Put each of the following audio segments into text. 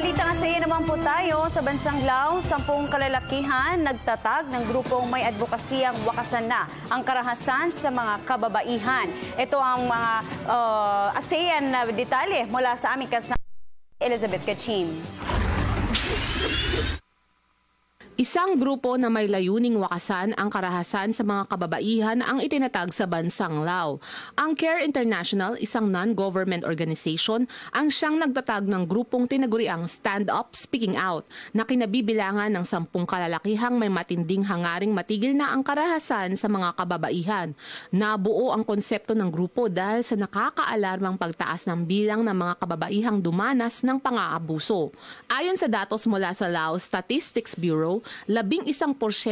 balita nga sa iyo naman po tayo. Sa bansang Laos, 10 kalalakihan nagtatag ng grupong may advokasiyang wakasan na ang karahasan sa mga kababaihan. Ito ang mga ASEAN na detalye mula sa aming kasama Elizabeth Kachim. Isang grupo na may layuning wakasan ang karahasan sa mga kababaihan ang itinatag sa bansang Laos. Ang CARE International, isang non-government organization, ang siyang nagtatag ng grupong tinaguriang Stand Up, Speaking Out na kinabibilangan ng 10 kalalakihang may matinding hangaring matigil na ang karahasan sa mga kababaihan. Nabuo ang konsepto ng grupo dahil sa nakakaalarmang pagtaas ng bilang ng mga kababaihang dumanas ng pang-aabuso. Ayon sa datos mula sa Laos Statistics Bureau, 11%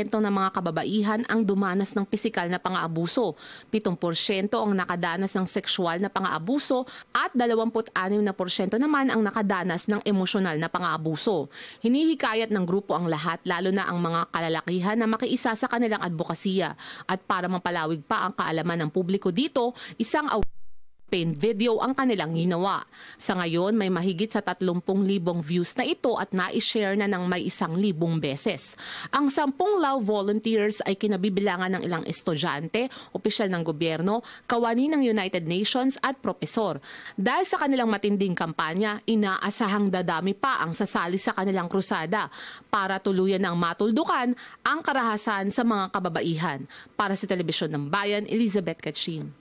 ng mga kababaihan ang dumanas ng pisikal na pang-aabuso, 7% ang nakadanas ng sexual na pang-aabuso at 26% naman ang nakadanas ng emosyonal na pang-aabuso. Hinihikayat ng grupo ang lahat, lalo na ang mga kalalakihan, na makiisa sa kanilang advokasya. At para mapalawig pa ang kaalaman ng publiko dito, isang video ang kanilang ginawa. Sa ngayon, may mahigit sa 30,000 views na ito at na-share na ng may 1,000 beses. Ang 10 Lao volunteers ay kinabibilangan ng ilang estudyante, opisyal ng gobyerno, kawani ng United Nations at propesor. Dahil sa kanilang matinding kampanya, inaasahang dadami pa ang sasali sa kanilang krusada para tuluyan ng matuldukan ang karahasan sa mga kababaihan. Para sa Telebisyon ng Bayan, Elizabeth Kachim.